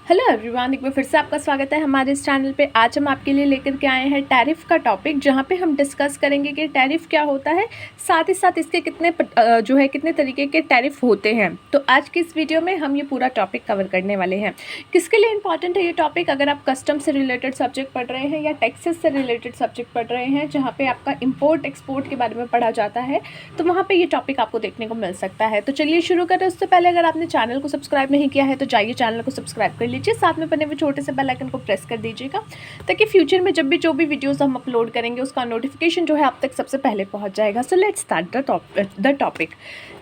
Hello everyone, एक बार फिर से आपका स्वागत है हमारे इस चैनल पे। आज हम आपके लिए लेकर के आए हैं टैरिफ का टॉपिक, जहां पे हम डिस्कस करेंगे कि टैरिफ क्या होता है, साथ ही साथ इसके कितने तरीके के टैरिफ होते हैं। तो आज की इस वीडियो में हम ये पूरा टॉपिक कवर करने वाले हैं। किसके लिए इंपॉर्टेंट है ये टॉपिक? अगर आप कस्टम से रिलेटेड सब्जेक्ट पढ़ रहे हैं या टैक्सेस से रिलेटेड सब्जेक्ट पढ़ रहे हैं, जहाँ पे आपका इम्पोर्ट एक्सपोर्ट के बारे में पढ़ा जाता है, तो वहाँ पर ये टॉपिक आपको देखने को मिल सकता है। तो चलिए शुरू करें। उससे पहले अगर आपने चैनल को सब्सक्राइब नहीं किया है तो जाइए चैनल को सब्सक्राइब कर लीजिए, साथ में बने हुए छोटे से बेल आइकन को प्रेस कर दीजिएगा, ताकि फ्यूचर में जब भी जो भी वीडियोस हम अपलोड करेंगे उसका नोटिफिकेशन जो है आप तक सबसे पहले पहुंच जाएगा। So let's start the topic.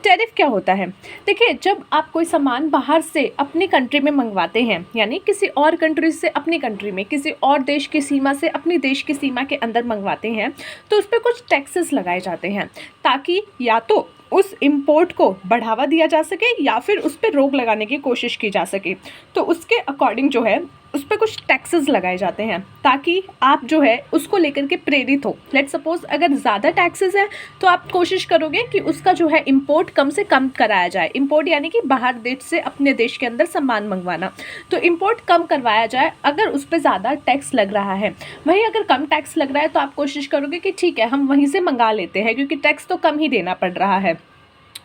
Tariff क्या होता है? देखिए, जब आप कोई सामान बाहर से अपनी कंट्री में मंगवाते हैं, यानी किसी और कंट्री से अपनी कंट्री में, किसी और देश की सीमा से अपनी देश की सीमा के अंदर मंगवाते हैं, तो उस पर कुछ टैक्सेस लगाए जाते हैं, ताकि या तो उस इम्पोर्ट को बढ़ावा दिया जा सके या फिर उस पर रोक लगाने की कोशिश की जा सके। तो उसके अकॉर्डिंग जो है उस पर कुछ टैक्सेस लगाए जाते हैं, ताकि आप जो है उसको लेकर के प्रेरित हो। लेट्स सपोज अगर ज़्यादा टैक्सेस है तो आप कोशिश करोगे कि उसका जो है इम्पोर्ट कम से कम कराया जाए। इम्पोर्ट यानी कि बाहर देश से अपने देश के अंदर सामान मंगवाना, तो इम्पोर्ट कम करवाया जाए अगर उस पर ज़्यादा टैक्स लग रहा है। वहीं अगर कम टैक्स लग रहा है तो आप कोशिश करोगे कि ठीक है, हम वहीं से मंगा लेते हैं, क्योंकि टैक्स तो कम ही देना पड़ रहा है।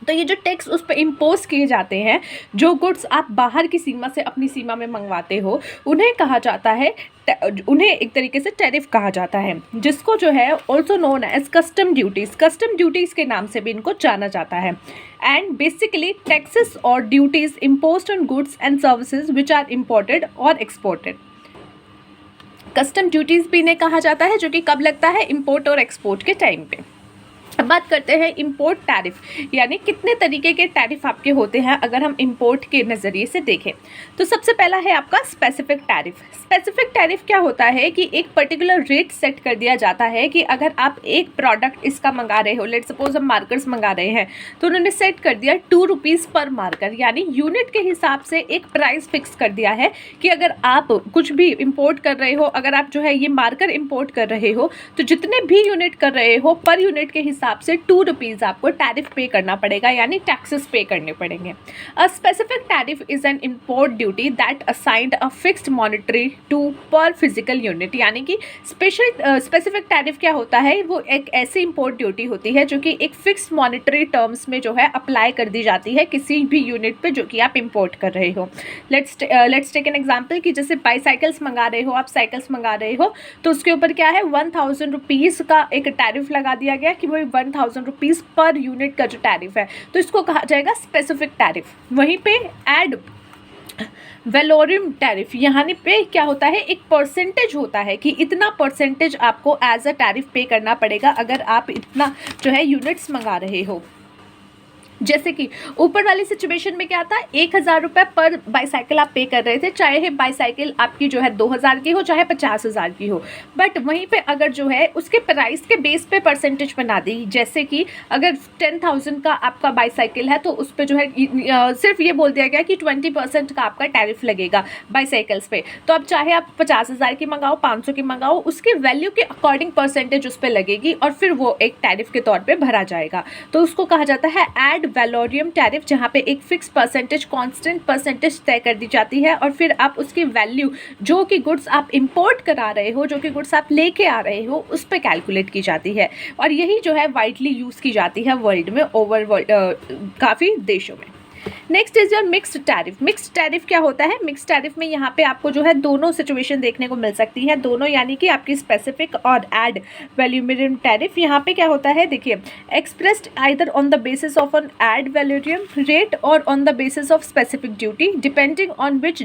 तो ये जो टैक्स उस पर इम्पोज किए जाते हैं, जो गुड्स आप बाहर की सीमा से अपनी सीमा में मंगवाते हो, उन्हें कहा जाता है, उन्हें एक तरीके से टैरिफ कहा जाता है, जिसको जो है also known as custom duties. Custom duties के नाम से भी इनको जाना जाता है। एंड बेसिकली टैक्सेस और duties imposed on goods and services which are imported और एक्सपोर्टेड। कस्टम ड्यूटीज़ भी इन्हें कहा जाता है, जो कि कब लगता है? इम्पोर्ट और एक्सपोर्ट के टाइम पे। अब बात करते हैं इम्पोर्ट टैरिफ, यानी कितने तरीके के टैरिफ आपके होते हैं अगर हम इम्पोर्ट के नज़रिए से देखें। तो सबसे पहला है आपका स्पेसिफिक टैरिफ। स्पेसिफिक टैरिफ क्या होता है कि एक पर्टिकुलर रेट सेट कर दिया जाता है कि अगर आप एक प्रोडक्ट इसका मंगा रहे हो, लेट सपोज हम मार्कर्स मंगा रहे हैं, तो उन्होंने सेट कर दिया 2 रुपीज़ पर मार्कर, यानी यूनिट के हिसाब से एक प्राइस फिक्स कर दिया है कि अगर आप कुछ भी इम्पोर्ट कर रहे हो, अगर आप जो है ये मार्कर इम्पोर्ट कर रहे हो, तो जितने भी यूनिट कर रहे हो पर यूनिट के हिसाब से 2 रुपीज़ आपको टैरिफ पे करना पड़ेगा, यानी टैक्सेस पे करने पड़ेंगे। A specific tariff is an import duty that assigned a fixed monetary to per physical unit, यानी कि स्पेसिफिक टैरिफ क्या होता है? वो एक ऐसी इम्पोर्ट ड्यूटी होती है जो कि एक फिक्स्ड मॉनेटरी टर्म्स में जो है अप्लाई कर दी जाती है किसी भी यूनिट पे जो कि आप इम्पोर्ट कर रहे हो। लेट्स टेक एन एग्जाम्पल कि जैसे बाईसाइकिल्स मंगा रहे हो, आप साइकिल्स मंगा रहे हो, तो उसके ऊपर क्या है? 1000 रुपीज़ का एक टैरिफ लगा दिया गया कि वो 1000 रुपीज़ पर यूनिट का जो टैरिफ है, तो इसको कहा जाएगा स्पेसिफिक टैरिफ। वहीं पे एड वैलोरियम टैरिफ, यहाँ पे क्या होता है? एक परसेंटेज होता है कि इतना परसेंटेज आपको एज अ टैरिफ पे करना पड़ेगा अगर आप इतना जो है यूनिट्स मंगा रहे हो। जैसे कि ऊपर वाली सिचुएशन में क्या था? 1000 रुपये पर बाईसाइकिल आप पे कर रहे थे, चाहे बाईसाइकिल आपकी जो है 2000 की हो, चाहे 50,000 की हो। बट वहीं पे अगर जो है उसके प्राइस के बेस पे परसेंटेज बना दी, जैसे कि अगर 10,000 का आपका बाईसाइकिल है, तो उस पर जो है सिर्फ ये बोल दिया गया कि 20% का आपका टैरिफ लगेगा बाईसाइकिल्स पे। तो अब चाहे आप 50,000 की मंगाओ, 500 की मंगाओ, उसकी वैल्यू के अकॉर्डिंग परसेंटेज उस पर लगेगी और फिर वो एक टैरिफ के तौर पर भरा जाएगा। तो उसको कहा जाता है एड वैलोरियम टैरिफ, जहाँ पे एक फिक्स परसेंटेज, कांस्टेंट परसेंटेज तय कर दी जाती है और फिर आप उसकी वैल्यू जो कि गुड्स आप इंपोर्ट करा रहे हो, जो कि गुड्स आप लेके आ रहे हो, उस पर कैलकुलेट की जाती है। और यही जो है वाइडली यूज़ की जाती है वर्ल्ड में, ओवर काफ़ी देशों में। Next is your mixed tariff. Mixed tariff क्या होता है? मिक्स्ड टैरिफ में यहाँ पे आपको जो है दोनों सिचुएशन देखने को मिल सकती है, दोनों, यानी कि आपकी स्पेसिफिक और एड वैल्यूमियम टैरिफ। यहाँ पे क्या होता है? देखिए, expressed either on the basis of an ad valorem rate और on the basis of specific duty, depending on which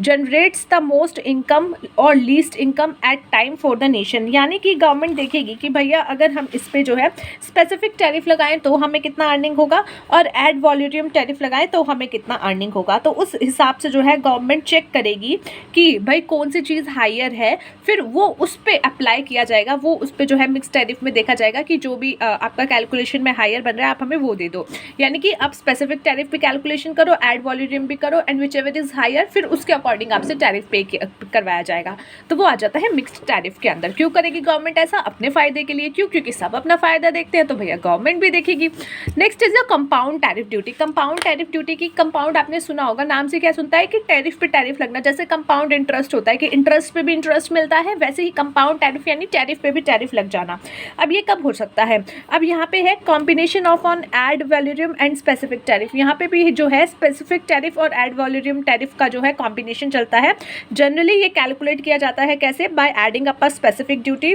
generates the most income और least income at time for the nation. यानी कि गवर्नमेंट देखेगी कि भैया अगर हम इस पर जो है स्पेसिफिक टैरिफ लगाएं तो हमें कितना अर्निंग होगा, और एड वॉल्यूम टैरिफ लगाएं तो हमें कितना अर्निंग होगा। तो उस हिसाब से जो है गवर्नमेंट चेक करेगी कि भाई कौन सी चीज़ हायर है, फिर वो उस पर अप्लाई किया जाएगा। वो उस पर जो है मिक्स टैरिफ में देखा जाएगा कि जो भी आपका कैलकुलेशन में हायर बन रहा है आप हमें वो दे दो। यानी कि आप स्पेसिफिक टैरिफ पे कैलकुलेशन करो, एड वॉल्यूम भी करो, and whichever is higher, फिर उसके अकॉर्डिंग आपसे टैरिफ पे करवाया जाएगा। तो वो आ जाता है मिक्स्ड टैरिफ के अंदर। क्यों करेगी गवर्नमेंट ऐसा? अपने फ़ायदे के लिए। क्यों? क्योंकि सब अपना फ़ायदा देखते हैं, तो भैया गवर्नमेंट भी देखेगी। Next is a compound tariff duty. Compound tariff duty की, कंपाउंड आपने सुना होगा, नाम से क्या सुनता है कि टैरिफ पे टैरिफ लगना। जैसे कंपाउंड इंटरेस्ट होता है कि इंटरेस्ट पे भी इंटरेस्ट मिलता है, वैसे ही कंपाउंड टैरिफ यानी टैरिफ पे भी टैरिफ लग जाना। अब ये कब हो सकता है? अब यहाँ पे है combination of on ad valorem and specific tariff. यहाँ पे भी जो है स्पेसिफिक टैरिफ और एड वॉल्यूम टैरिफ का जो है कॉम्बिनेशन चलता है। जनरली ये कैलकुलेट किया जाता है कैसे? By adding up a specific duty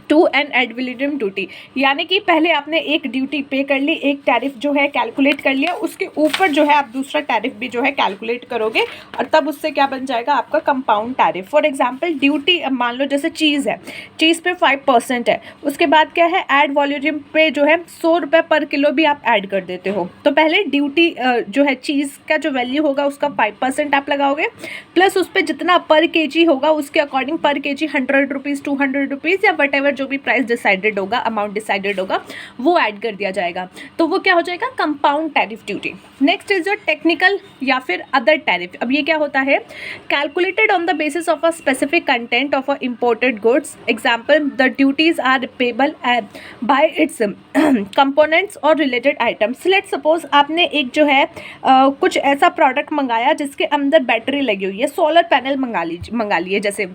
to an ad valorem duty, यानी कि पहले आपने एक ड्यूटी पे कर ली, एक टैरिफ जो है कैलकुलेट कर लिया, उसके ऊपर जो है आप दूसरा टैरिफ भी जो है कैलकुलेट करोगे और तब उससे क्या बन जाएगा आपका compound tariff. For example duty मान लो जैसे चीज़ है, चीज़ पे 5% है, उसके बाद क्या है ऐड वॉल्यूम पे जो है 100 रुपये पर किलो भी आप ऐड कर देते हो। तो पहले ड्यूटी जो है चीज़ का जो वैल्यू होगा उसका 5% आप लगाओगे, प्लस उस पर जितना पर केजी होगा उसके अकॉर्डिंग पर केजी 100 रुपीज़ 200 रुपीज़ या वट एवर जो भी प्राइस डिसाइडेड होगा, अमाउंट डिसाइडेड होगा, वो ऐड कर दिया जाएगा। तो वो क्या हो जाएगा? Compound tariff duty. Next is your technical या फिर अदर टैरिफ। अब ये क्या होता है? Calculated on the basis of a specific content of a imported goods. Example the duties are payable by its components और रिलेटेड आइटम्स। लेट सपोज आपने एक जो है कुछ ऐसा प्रोडक्ट मंगाया जिसके अंदर बैटरी लगी हुई है, सोलर पैनल मंगा लिए जैसे,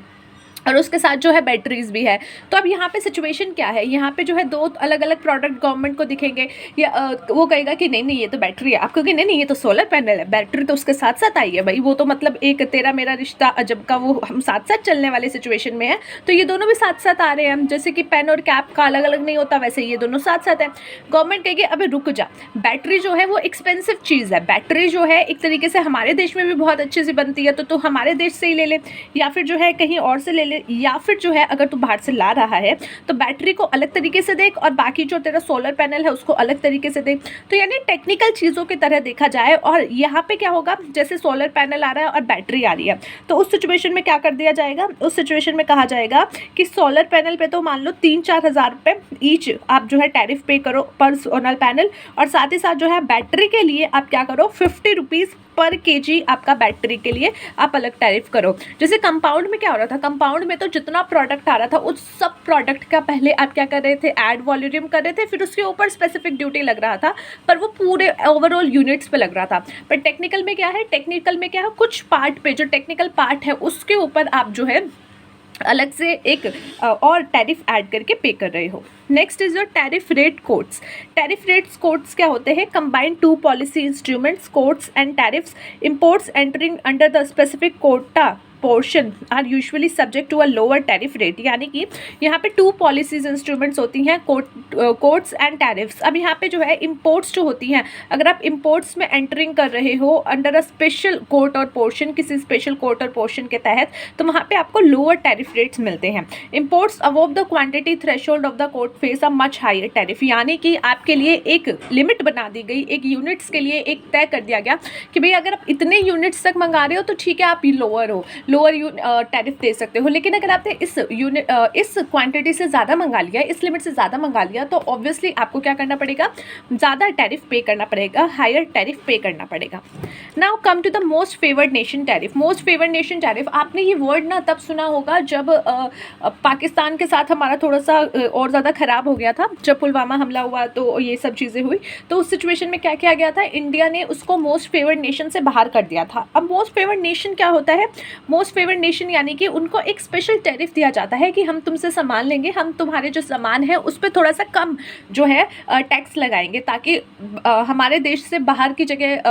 और उसके साथ जो है बैटरीज भी है। तो अब यहाँ पे सिचुएशन क्या है? यहाँ पे जो है दो अलग अलग प्रोडक्ट गवर्नमेंट को दिखेंगे, या वो कहेगा कि नहीं नहीं ये तो बैटरी है, आप कहोगे नहीं नहीं ये तो सोलर पैनल है, बैटरी तो उसके साथ साथ आई है भाई, वो तो मतलब एक तेरा मेरा रिश्ता अजब का, वो हम साथ साथ चलने वाले सिचुएशन में है, तो ये दोनों भी साथ साथ आ रहे हैं। जैसे कि पेन और कैप का अलग अलग नहीं होता, वैसे ये दोनों साथ साथ है। गवर्नमेंट कहेगी अबे रुक जा, बैटरी जो है वो एक्सपेंसिव चीज़ है, बैटरी जो है एक तरीके से हमारे देश में भी बहुत अच्छे से बनती है, तो तू हमारे देश से ही ले ले, या फिर जो है कहीं और से ले ले, या फिर जो है अगर तू बाहर से ला रहा है तो बैटरी को अलग तरीके से देख और बाकी जो तेरा सोलर पैनल है उसको अलग तरीके से देख। तो यानी टेक्निकल चीज़ों की तरह देखा जाए। और यहाँ पे क्या होगा, जैसे सोलर पैनल आ रहा है और बैटरी आ रही है, तो उस सिचुएशन में क्या कर दिया जाएगा? उस सिचुएशन में कहा जाएगा कि सोलर पैनल पे तो मान लो 3-4 हज़ार रुपये ईच आप जो है टैरिफ पे करो पर सोलर पैनल, और साथ ही साथ जो है बैटरी के लिए आप क्या करो 50 रुपीज़ पर केजी आपका बैटरी के लिए आप अलग टैरिफ करो। जैसे कंपाउंड में क्या हो रहा था? कंपाउंड में तो जितना प्रोडक्ट आ रहा था उस सब प्रोडक्ट का पहले आप क्या कर रहे थे? ऐड वॉल्यूम कर रहे थे, फिर उसके ऊपर स्पेसिफिक ड्यूटी लग रहा था, पर वो पूरे ओवरऑल यूनिट्स पे लग रहा था। पर टेक्निकल में क्या है? टेक्निकल में क्या है, कुछ पार्ट पे जो टेक्निकल पार्ट है उसके ऊपर आप जो है अलग से एक और टैरिफ ऐड करके पे कर रहे हो। Next is your tariff rate codes. Tariff rates codes क्या होते हैं? Combined to policy instruments, codes and tariffs. Imports entering under the specific quota portion are usually subject to a lower tariff rate. यानी कि यहाँ पे 2 policies instruments होती हैं, codes and tariffs. अब यहाँ पे जो है इंपोर्ट्स जो होती हैं, अगर आप इंपोर्ट्स में एंटरिंग कर रहे हो अंडर अ स्पेशल कोट और पोर्शन, किसी स्पेशल कोट और पोर्शन के तहत, तो वहाँ पे आपको लोअर टैरिफ रेट्स मिलते हैं। Imports above the quantity threshold of the quota face a much higher tariff. यानी कि आपके लिए एक लिमिट बना दी गई, एक यूनिट्स के लिए एक तय कर दिया गया कि भाई अगर आप इतने यूनिट्स तक मंगा रहे हो तो ठीक है, आप लोअर हो, लोअर टैरिफ दे सकते हो। लेकिन अगर आपने इस क्वांटिटी से ज़्यादा मंगा लिया, इस लिमिट से ज़्यादा मंगा लिया, तो ऑब्वियसली आपको क्या करना पड़ेगा? ज़्यादा टैरिफ पे करना पड़ेगा, हायर टैरिफ पे करना पड़ेगा। Now come to the most favoured nation tariff. Most favoured nation tariff, आपने ये वर्ड ना तब सुना होगा जब पाकिस्तान के साथ हमारा थोड़ा सा और ज़्यादा ख़राब हो गया था, जब पुलवामा हमला हुआ तो ये सब चीज़ें हुई, तो उस सिचुएशन में क्या किया गया था? इंडिया ने उसको मोस्ट फेवर्ड नेशन से बाहर कर दिया था। अब मोस्ट फेवर्ड नेशन क्या होता है? मोस्ट फेवर्ड नेशन यानी कि उनको एक स्पेशल टैरिफ दिया जाता है कि हम तुमसे सामान लेंगे, हम तुम्हारे जो सामान है उस पर थोड़ा सा कम जो है टैक्स लगाएंगे, ताकि हमारे देश से बाहर की जगह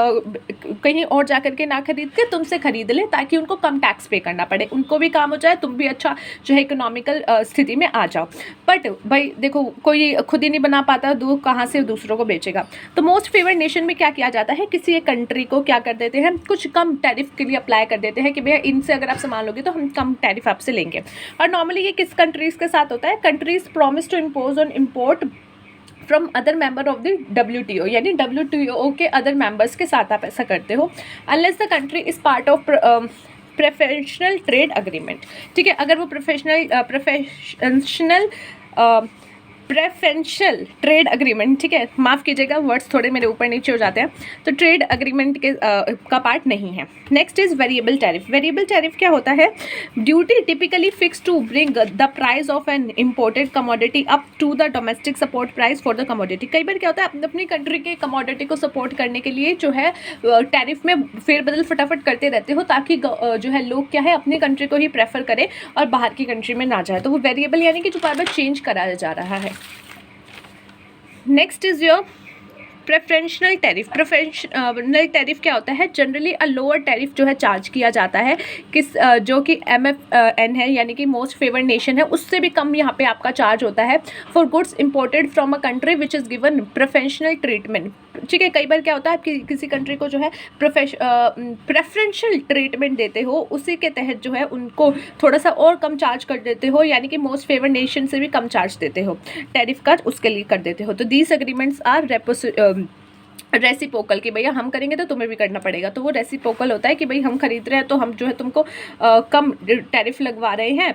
कहीं और जा कर के ना खरीद के तुमसे खरीद ले, ताकि उनको कम टैक्स पे करना पड़े, उनको भी काम हो जाए, तुम भी अच्छा जो है इकोनॉमिकल स्थिति में आ जाओ। बट भाई देखो, कोई खुद ही नहीं बना पाता, दूध कहाँ से दूसरों को बेचेगा। तो मोस्ट फेवर्ड नेशन में क्या किया जाता है? किसी एक कंट्री को क्या कर देते हैं? कुछ कम टैरिफ के लिए अप्लाई कर देते हैं कि भैया इनसे अगर आप सामान लोगे तो हम कम टैरिफ आपसे लेंगे। और नॉर्मली ये किस कंट्रीज़ के साथ होता है? Countries promise to impose on import from other member of the WTO, यानी WTO के अदर मेंबर्स के साथ आप ऐसा करते हो, unless the country is part of professional trade agreement. ठीक है, अगर वो प्रोफेशनल प्रेफरेंशियल ट्रेड अग्रीमेंट, ठीक है, माफ़ कीजिएगा वर्ड्स थोड़े मेरे ऊपर नीचे हो जाते हैं, तो ट्रेड अग्रीमेंट के का पार्ट नहीं है। Next is variable tariff. Variable tariff क्या होता है? Duty typically fix to bring the price of an imported commodity up to the domestic support price for the commodity. कई बार क्या होता है, अपनी कंट्री के कमोडिटी को सपोर्ट करने के लिए जो है टैरिफ में फेरबदल फटाफट करते रहते हो, ताकि जो है लोग क्या है अपनी कंट्री को ही प्रेफर करें और बाहर की कंट्री में ना जाए, तो वो वेरिएबल यानी कि जो बार बार चेंज कराया जा रहा है। Next is your preferential tariff. Preferential tariff क्या होता है? जनरली अ लोअर टैरिफ जो है चार्ज किया जाता है जो कि MFN है, यानी कि मोस्ट फेवर्ड नेशन है, उससे भी कम यहाँ पे आपका चार्ज होता है for goods imported from a country which is given preferential treatment. ठीक है, कई बार क्या होता है आप किसी कंट्री को जो है प्रेफरेंशियल ट्रीटमेंट देते हो, उसी के तहत जो है उनको थोड़ा सा और कम चार्ज कर देते हो, यानी कि मोस्ट फेवर्ड नेशन से भी कम चार्ज देते हो टैरिफ का, उसके लिए कर देते हो। तो दीज एग्रीमेंट्स आर रेसिप्रोकल, कि भैया हम करेंगे तो तुम्हें भी करना पड़ेगा। तो वो रेसिप्रोकल होता है कि भाई हम खरीद रहे हैं तो हम जो है तुमको कम टैरिफ लगवा रहे हैं,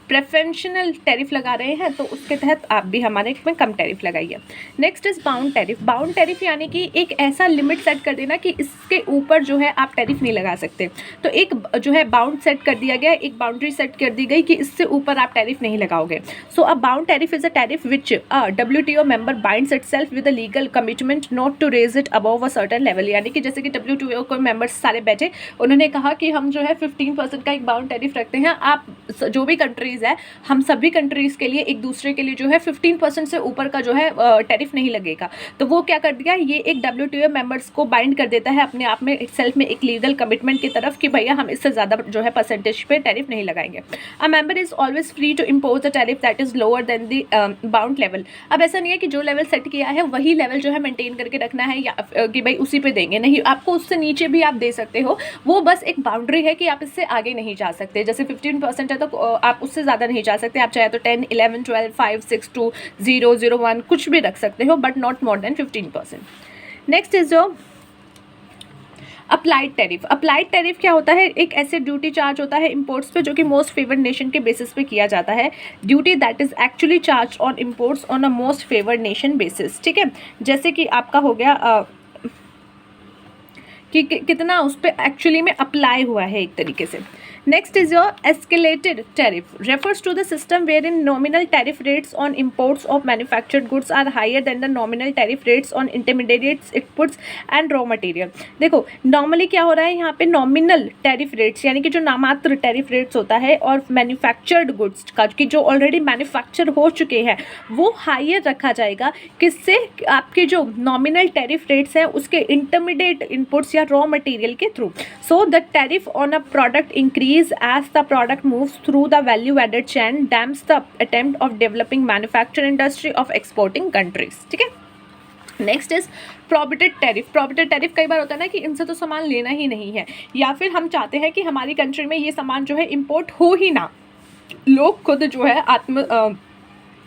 प्रेफरेंशियल टैरिफ लगा रहे हैं, तो उसके तहत आप भी हमारे में कम टैरिफ लगाइए। Next is bound tariff. Bound tariff यानी कि एक ऐसा लिमिट सेट कर देना कि इसके ऊपर जो है आप टैरिफ नहीं लगा सकते। तो एक जो है बाउंड सेट कर दिया गया, एक बाउंड्री सेट कर दी गई कि इससे ऊपर आप टैरिफ नहीं लगाओगे। So a bound tariff is a tariff which WTO member binds itself with a legal commitment not to raise it above a certain level. यानी कि जैसे कि WTO को मेंबर्स सारे बैठे, उन्होंने कहा कि हम जो है 15% का एक बाउंड टैरिफ रखते हैं। आप जो भी कंट्रीज़ है, हम सभी कंट्रीज़ के लिए एक दूसरे के लिए जो है 15% से ऊपर का जो है टैरिफ नहीं लगेगा। तो वो क्या कर दिया, ये एक WTO मेंबर्स को बाइंड कर देता है अपने आप में सेल्फ में एक लीगल कमिटमेंट की तरफ कि भैया हम इससे ज़्यादा जो है परसेंटेज पे टैरिफ नहीं लगाएंगे। A member is always free to impose the tariff that is lower than the bound level. अब ऐसा नहीं है कि जो लेवल सेट किया है वही लेवल जो है मेंटेन करके रखना है या कि भाई उसी पे देंगे, नहीं, आपको उससे नीचे भी आप दे सकते हो। वो बस एक बाउंड्री है कि आप इससे आगे नहीं जा सकते। जैसे 15% है तो आप उससे ज़्यादा नहीं जा सकते। आप चाहे तो 10, 11, 12, 5, 6, 2, 0, 0, 1 कुछ भी रख सकते हो, but not more than 15%। Next is जो अप्लाइड टैरिफ। अप्लाइड टैरिफ क्या होता है? एक ऐसे ड्यूटी चार्ज होता है इंपोर्ट्स पे जो कि मोस्ट फेवर्ड नेशन के बेसिस पे किया जाता है। Duty that is actually charge on imports on a most favoured nation basis. ठीक है, जैसे कि आपका हो गया कि कितना उस पर एक्चुअली में अप्लाई हुआ है एक तरीके से। Next is your escalated tariff. Refers to the system wherein nominal tariff rates on imports of manufactured goods are higher than the nominal tariff rates on intermediates inputs and raw material. देखो normally क्या हो रहा है यहाँ पे, nominal tariff rates यानी कि जो नामात्र टैरिफ रेट्स होता है, और मैन्युफैक्चर्ड गुड्स का कि जो ऑलरेडी मैन्युफैक्चर हो चुके हैं वो हायर रखा जाएगा। किससे? आपके जो नॉमिनल टैरिफ रेट्स हैं उसके इंटरमीडिएट इनपुट्स या रॉ मटेरियल के through. So the tariff on a product increase as the product moves through the value added chain, damps the attempt of developing manufacturing industry of exporting countries। ठीक है, next is prohibited tariff. Prohibited tariff कई बार होता है ना कि इनसे तो सामान लेना ही नहीं है, या फिर हम चाहते हैं कि हमारी कंट्री में ये सामान जो है इंपोर्ट हो ही ना, लोग खुद जो है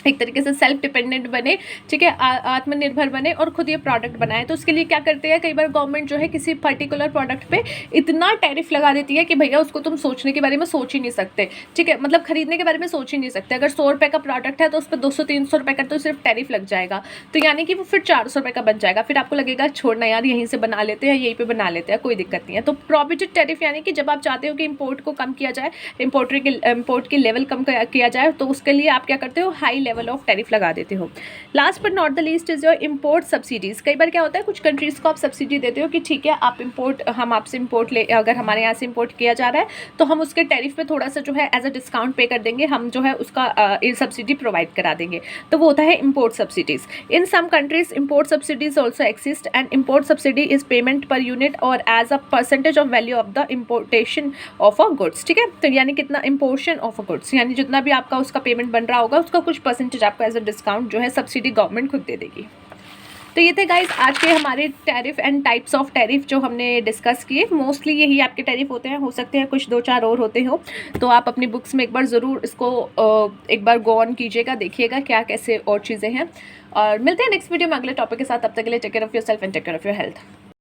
एक तरीके से सेल्फ डिपेंडेंट बने, ठीक है, आत्मनिर्भर बने और खुद ये प्रोडक्ट बनाए। तो उसके लिए क्या करते हैं, कई बार गवर्नमेंट जो है किसी पर्टिकुलर प्रोडक्ट पे इतना टैरिफ लगा देती है कि भैया उसको तुम सोचने के बारे में सोच ही नहीं सकते। ठीक है, मतलब खरीदने के बारे में सोच ही नहीं सकते। अगर 100 रुपये का प्रोडक्ट है तो उस पर 200-300 रुपये का तो सिर्फ टैरिफ लग जाएगा, तो यानी कि वो फिर 400 रुपये का बन जाएगा। फिर आपको लगेगा छोड़ना यार, यहीं से बना लेते हैं, यहीं पर बना लेते हैं, कोई दिक्कत नहीं है। तो प्रोहिबिटेड टैरिफ यानी कि जब आप चाहते हो कि इम्पोर्ट को कम किया जाए, इम्पोर्ट की लेवल कम किया जाए, तो उसके लिए आप क्या करते हो, हाई लेवल ऑफ टैरिफ लगा देते हो। Last but not the least is your import subsidies. कई बार क्या होता है, कुछ कंट्रीज़ को आप सब्सिडी देते हो कि ठीक है आप हम आपसे इंपोर्ट अगर हमारे यहाँ से इंपोर्ट किया जा रहा है तो हम उसके टैरिफ पे थोड़ा सा जो है एज अ डिस्काउंट पे कर देंगे, हम जो है उसका सब्सिडी प्रोवाइड करा देंगे। तो वो होता है import subsidies. In some countries import subsidies also exist, and import subsidy is payment per unit और as a percentage of value of the importation of a goods. ठीक है, तो यानी कितना इम्पोर्शन ऑफ अ गुड्स, यानी जितना भी आपका उसका पेमेंट बन रहा होगा उसका कुछ परसेंटेज आपको एज अ डिस्काउंट जो है सब्सिडी गवर्नमेंट खुद दे देगी। तो ये थे गाइस आज के हमारे tariff and types of tariff जो हमने डिस्कस किए। मोस्टली यही आपके टैरिफ होते हैं, हो सकते हैं कुछ 2-4 और होते हो, तो आप अपनी बुक्स में एक बार ज़रूर इसको एक बार गो ऑन कीजिएगा, देखिएगा क्या कैसे और चीज़ें हैं। और मिलते हैं नेक्स्ट वीडियो में अगले टॉपिक के साथ। तब तक के लिए take care of yourself and take care of your health.